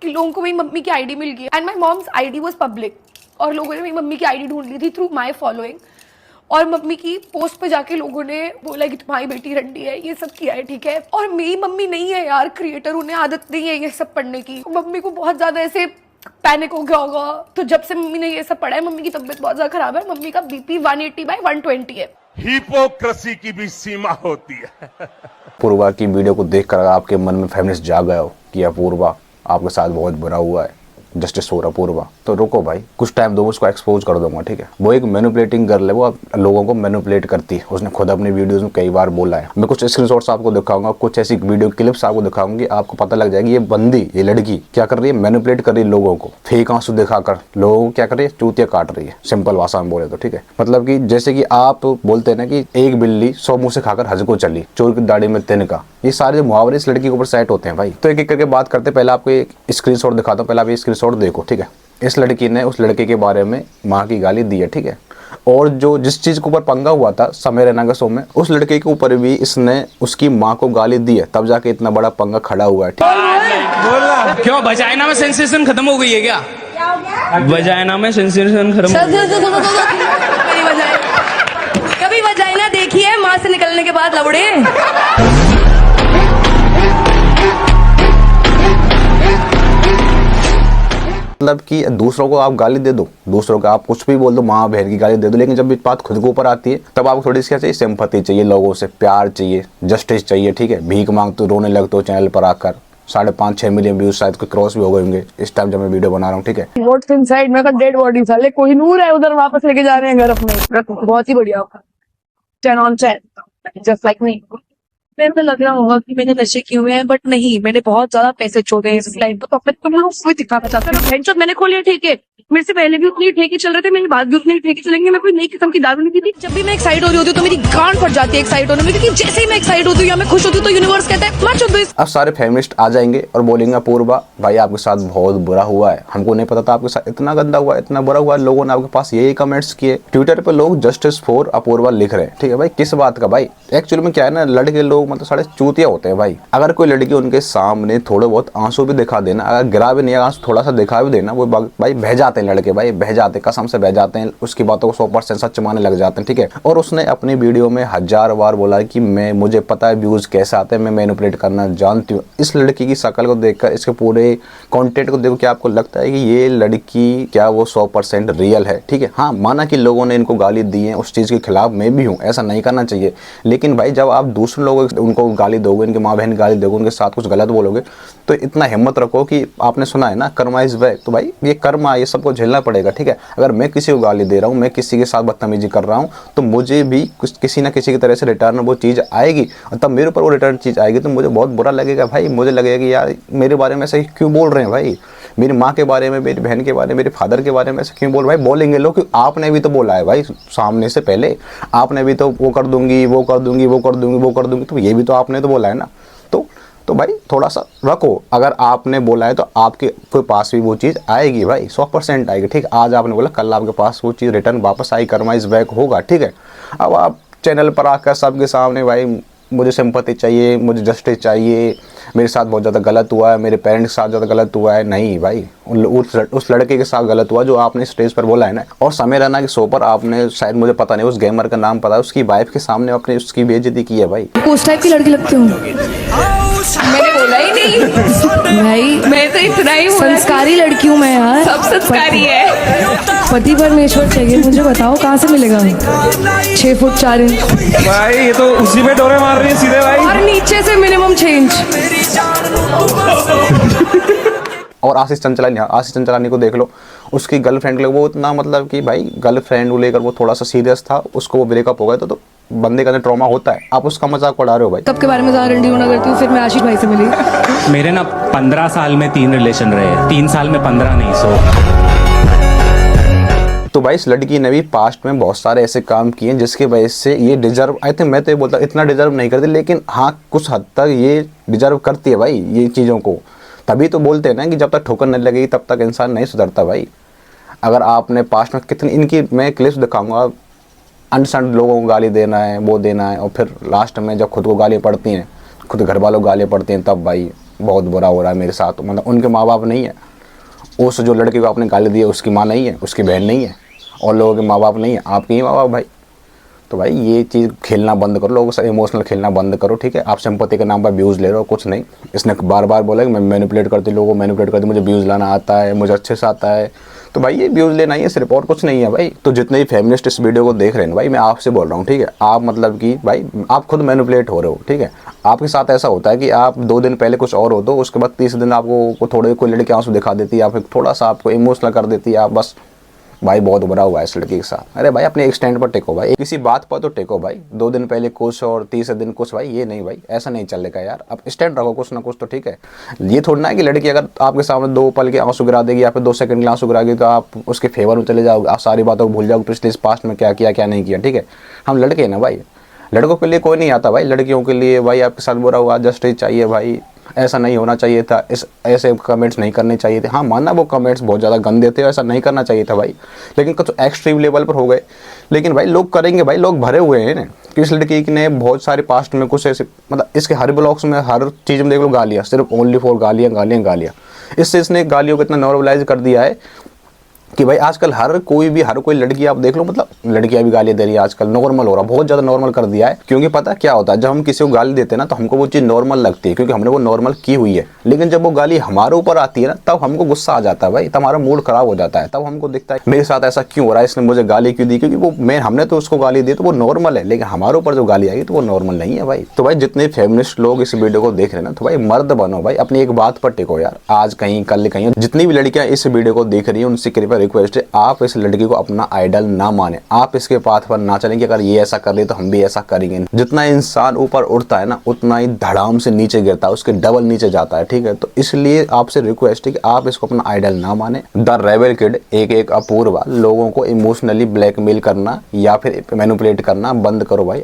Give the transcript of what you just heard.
कि लोगों को मेरी मम्मी की आईडी मिल गई and my mom's ID was public और लोगों ने मेरी मम्मी की आईडी ढूंढ ली थी थ्रू माई फॉलोइंग और मम्मी की पोस्ट पे जाके लोगों ने बोला कि तुम्हारी बेटी रंडी है, ये सब किया है, ठीक है। और मेरी मम्मी नहीं है यार क्रिएटर, उन्हें आदत नहीं है ये सब पढ़ने की। मम्मी को बहुत ज्यादा ऐसे पैनिक हो गया होगा, तो जब से मम्मी ने ये सब पढ़ा है मम्मी की तबीयत बहुत ज्यादा खराब है। मम्मी का बीपी 180/120 है। हिपोक्रेसी की भी सीमा होती है। अपूर्वा की वीडियो को देखकर आपके मन में फेमिनिस्ट जाग गया हो कि अपूर्वा आपके साथ बहुत बुरा हुआ है, जस्टिस फॉर अपूर्वा, तो रुको भाई, कुछ टाइम दो, उसको एक्सपोज कर दूंगा, ठीक है। वो एक मैनिपुलेटिंग गर्ल है, वो लोगों को मैनिपुलेट करती है। उसने खुद अपनी वीडियोस में कई बार बोला है। मैं कुछ स्क्रीनशॉट्स आपको दिखाऊंगा, कुछ ऐसी वीडियो क्लिप्स आपको दिखाऊंगी, आपको पता लग जाएगी ये बंदी, ये लड़की क्या कर रही है, मैनिपुलेट कर रही है लोगों को, फेक आंसू दिखाकर लोगों को क्या कर रही है, चूतिया काट रही है। सिंपल भाषा में बोले तो, ठीक है। मतलब कि जैसे कि आप बोलते हैं ना कि एक बिल्ली 100 मुंह से खाकर हज को चली, चोर की दाढ़ी में तिनका, ये सारे जो मुहावरे इस लड़की के ऊपर सेट होते हैं भाई। तो एक एक करके बात करते, पहले आपको एक स्क्रीनशॉट दिखाता हूँ, पहले आप ये स्क्रीनशॉट देखो, ठीक है। इस लड़की ने उस लड़के के बारे में माँ की गाली दी है, ठीक है। और जो जिस चीज के ऊपर पंगा हुआ था समय रैना के शो में, उस लड़के के ऊपर भी इसने उसकी माँ को गाली दी है, तब जाके इतना बड़ा पंगा खड़ा हुआ है। क्यों वजाइना में सेंसेशन खत्म हो गई है क्या? वजाइना में सेंसेशन खत्म हो गई। कभी वजाइना देखी है माँ से निकलने के बाद लवड़े? मतलब कि दूसरों को आप गाली दे दो, दूसरों को आप कुछ भी बोल दो, माँ बहन की गाली दे दो, लेकिन जब बात खुद के ऊपर आती है तब आपको थोड़ी सी क्या चाहिए, सिंपैथी चाहिए, लोगों से प्यार चाहिए, जस्टिस चाहिए, ठीक है। भीख मांगते हो, रोने लगते हो चैनल पर आकर। 5.5-6 मिलियन व्यूज शायद कोई क्रॉस भी हो गए होंगे इस टाइम जब मैं वीडियो बना रहा हूँ, ठीक है। व्हाट्स इनसाइड में का डेड बॉडी साले कोहिनूर है, उधर वापस लेके जा रहे हैं घर अपने। बहुत ही बढ़िया, 10 on 10 जस्ट लाइक मी। मेरे को लग रहा होगा कि मैंने नशे किए हुए हैं, बट नहीं, मैंने बहुत ज्यादा पैसे छोड़े हैं इस लाइन पर, तो अपने को मैं उसको दिखाना चाहता हूँ। मैंने खोले ठेके, मेरे से पहले भी उतनी ठेके चल रहे थे, मेरी बात भी उतनी ठेके चलेंगे। मैं कोई नई किस्म की दारू नहीं पीती। जब भी मैं एक्साइट हो रही होती हूँ तो मेरी गांड फट जाती है एक्साइट होने में, क्योंकि जैसे ही मैं एक्साइट होती हूँ या मैं खुश होती हूँ तो यूनिवर्स कहता है मार चुप। अब सारे फेमिनिस्ट आ जाएंगे और बोलेंगे अपूर्वा भाई आपके साथ बहुत बुरा हुआ है, हमको नहीं पता था आपके साथ इतना गंदा हुआ, इतना बुरा हुआ। लोगों ने आपके पास यही कमेंट्स किए, ट्विटर पे लोग जस्टिस फॉर अपूर्वा लिख रहे हैं, ठीक है भाई। किस बात का भाई? एक्चुअली में क्या है ना, लड़के लोग मतलब सारे चूतिया होते हैं भाई। अगर कोई लड़की उनके सामने थोड़े बहुत आंसू भी दिखा देना, अगर गिरा भी नहीं आंसू, थोड़ा सा दिखा भी देना, वो भाई बह जाते हैं लड़के, भाई बह जाते, कसम से बह जाते हैं, उसकी बातों को 100% सच मानने लग जाते हैं, ठीक है। और उसने अपनी वीडियो में 1000 बार बोला कि मुझे पता है व्यूज कैसे आते हैं, मैं मैनिपुलेट करना जानती हूँ। इस लड़की की शक्ल को देखकर, इसके पूरे कंटेंट को देखो, क्या आपको लगता है कि ये लड़की क्या वो 100% रियल है? ठीक है, हाँ माना कि लोगों ने इनको गाली दी है, उस चीज़ के खिलाफ मैं भी हूँ, ऐसा नहीं करना चाहिए। लेकिन भाई जब आप दूसरे लोगों उनको गाली दोगे, इनके माँ बहन गाली दोगे, उनके साथ कुछ गलत बोलोगे, तो इतना हिम्मत रखो कि आपने सुना है ना कर्मा इज बैक, तो भाई ये कर्मा, ये सबको झेलना पड़ेगा, ठीक है। अगर मैं किसी को गाली दे रहा हूँ, मैं किसी के साथ बदतमीजी कर रहा हूँ, तो मुझे भी किसी ना किसी की तरह से रिटर्न वो चीज़ आएगी, और तब मेरे ऊपर वो रिटर्न चीज़ आएगी तो मुझे बहुत बुरा लगेगा भाई। मुझे लगेगा कि यार मेरे बारे में ऐसे क्यों बोल रहे हैं भाई, मेरी माँ के बारे में, मेरी बहन के बारे में, मेरे फादर के बारे में ऐसे क्यों बोल रहे हैं भाई। बोलेंगे लोग कि आपने भी तो बोला है भाई, सामने से पहले आपने भी तो वो कर दूंगी, वो कर दूंगी, वो कर दूंगी, वो कर दूंगी, तो ये भी तो आपने तो बोला है ना। तो भाई थोड़ा सा रखो, अगर आपने बोला है तो आपके पास भी वो चीज़ आएगी भाई, 100% आएगी, ठीक है। आज आपने बोला, कल आपके पास वो चीज़ रिटर्न वापस आई, कर्मा इज बैक होगा, ठीक है। अब आप चैनल पर आकर सबके सामने भाई मुझे सिंपैथी चाहिए, मुझे जस्टिस चाहिए, मेरे साथ बहुत ज़्यादा गलत हुआ है, मेरे पेरेंट्स के साथ ज़्यादा गलत हुआ है, नहीं भाई, उस लड़के के साथ गलत हुआ जो आपने स्टेज पर बोला है ना। और समय रैना के शो पर आपने, शायद मुझे पता नहीं उस गेमर का नाम पता है, उसकी वाइफ के सामने आपने उसकी बेइज्जती की है भाई। उस टाइप की लड़की लगती हूँ मैंने बोला ही नहीं भाई, मैं तो इतना ही संस्कारी लड़की हूँ मैं यार, सब संस्कारी है। पति परमेश्वर चाहिए मुझे, बताओ कहाँ से मिलेगा? 6 फुट 4 इंच भाई ये तो उसी पे डोरे मार रही है सीधे भाई, और नीचे से मिनिमम 6 इंच। और आशीष चंचलानी को देख लो, उसकी गर्लफ्रेंड के लिए वो इतना, मतलब कि भाई गर्लफ्रेंड को लेकर वो थोड़ा सा सीरियस था, उसको वो ब्रेकअप हो गया तो बंदे का ट्रॉमा होता है, आप उसका मजाक उड़ा रहे हो भाई। तब के बारे में ज़्यादा रंडी होना करती हूँ, फिर मैं आशीष भाई से मिली। मेरे ना 15 साल में 3 रिलेशन रहे, 3 साल में 15 नहीं, 100। तो भाई इस लड़की ने भी पास्ट में बहुत सारे ऐसे काम किए जिसके वजह से ये डिजर्व, आई थिंक मैं तो ये बोलता इतना डिजर्व नहीं करती, लेकिन हाँ कुछ हद तक ये डिजर्व करती है भाई ये चीज़ों को। तभी तो बोलते हैं ना कि जब तक ठोकर नहीं लगेगी तब तक इंसान नहीं सुधरता भाई। अगर आपने पास्ट में कितनी इनकी मैं क्लिप्स दिखाऊंगा, अनसंड लोगों को गाली देना है, वो देना है, और फिर लास्ट में जब खुद को गाली पड़ती हैं, खुद घर वालों को गाली पड़ती हैं, तब भाई बहुत बुरा हो रहा है मेरे साथ। मतलब उनके माँ बाप नहीं है, उस जो लड़के को आपने गाली दी है उसकी माँ नहीं है, उसकी बहन नहीं है, और लोगों के माँ बाप नहीं है, आपके ही माँ बाप भाई। तो भाई ये चीज़ खेलना बंद करो, लोगों से इमोशनल खेलना बंद करो, ठीक है। आप सिंपैथी के नाम पर व्यूज़ ले रहे हो, कुछ नहीं। इसने बार बार बोला कि मैं मैनिपुलेट करती, लोगों को मैनिपुलेट करती, मुझे व्यूज़ लाना आता है, मुझे अच्छे से आता है। तो भाई ये व्यूज़ लेना ही है सिर्फ, और कुछ नहीं है भाई। तो जितने भी फेमिनिस्ट इस वीडियो को देख रहे हैं भाई, मैं आपसे बोल रहा हूँ, ठीक है। आप मतलब कि भाई आप खुद मैनिपुलेट हो रहे हो, ठीक है। आपके साथ ऐसा होता है कि आप 2 दिन पहले कुछ और हो दो, उसके बाद 30 दिन आपको थोड़े कोई लड़की आंसू दिखा देती है, या फिर थोड़ा सा आपको इमोशनल कर देती है, आप बस भाई बहुत बुरा हुआ है इस लड़की के साथ। अरे भाई अपने एक स्टैंड पर टेको भाई, किसी बात पर तो टेको भाई। 2 दिन पहले कुछ और 30 दिन कुछ, भाई ये नहीं भाई, ऐसा नहीं चलेगा यार। अब स्टैंड रखो कुछ ना कुछ तो, ठीक है। ये थोड़ा ना है कि लड़की अगर आपके सामने 2 पल के आंसू गिरा देगी या फिर 2 सेकंड के आंसू गिराएगी तो आप उसके फेवर में चले जाओगे, आप सारी बातों को भूल जाओगे, पिछले पास्ट में क्या किया क्या नहीं किया, ठीक है। हम लड़के हैं ना भाई, लड़कों के लिए कोई नहीं आता भाई, लड़कियों के लिए भाई आपके साथ बुरा हुआ जस्टिस चाहिए भाई। ऐसा नहीं होना चाहिए था, ऐसे कमेंट्स नहीं करने चाहिए थे। हाँ माना वो कमेंट्स बहुत ज़्यादा गंदे थे, ऐसा नहीं करना चाहिए था भाई, लेकिन कुछ एक्सट्रीम लेवल पर हो गए। लेकिन भाई लोग करेंगे भाई, लोग भरे हुए हैं ना कि इस लड़की ने बहुत सारे पास्ट में कुछ ऐसे, मतलब इसके हर ब्लॉग्स में हर चीज़ में देख लो गालियाँ, सिर्फ ओनली फॉर गालियाँ गालियाँ गालियाँ। इससे इसने गालियों को इतना नॉर्मलाइज कर दिया है कि भाई आजकल हर कोई लड़की आप देख लो, मतलब लड़कियां भी गाली दे रही है आजकल, नॉर्मल हो रहा, बहुत ज़्यादा नॉर्मल कर दिया है। क्योंकि पता क्या होता है, जब हम किसी को गाली देते हैं ना तो हमको वो चीज़ नॉर्मल लगती है क्योंकि हमने वो नॉर्मल की हुई है। लेकिन जब वो गाली हमारे ऊपर आती है ना तब हमको गुस्सा आ जाता है भाई, तब हमारा मूड खराब हो जाता है। तब हमको दिखता है मेरे साथ ऐसा क्यों हो रहा है, इसने मुझे गाली क्यों दी, क्योंकि वो हमने तो उसको गाली दी तो वो नॉर्मल है, लेकिन हमारे ऊपर जो गाली आई तो वो नॉर्मल नहीं है भाई। तो भाई जितने फेमिनिस्ट लोग इस वीडियो को देख रहे हैं ना, तो भाई मर्द बनो भाई, अपनी एक बात पर टिको यार। आज कहीं कल कहीं जितनी भी लड़कियां इस वीडियो को देख रही है उनसे कृपया रिक्वेस्ट है, आप इस लड़की को अपना आइडल ना माने, आप इसके पाथ पर ना चलें कि अगर ये ऐसा कर रही तो हम भी ऐसा करेंगे। जितना इंसान ऊपर उठता है ना उतना ही धड़ाम से नीचे गिरता है, उसके डबल नीचे जाता है, ठीक है। तो इसलिए आपसे रिक्वेस्ट है कि आप इसको अपना आइडल ना माने। द रेबल किड एक अपूर्वा लोगों को इमोशनली ब्लैकमेल करना या फिर मैनिपुलेट करना बंद करो भाई।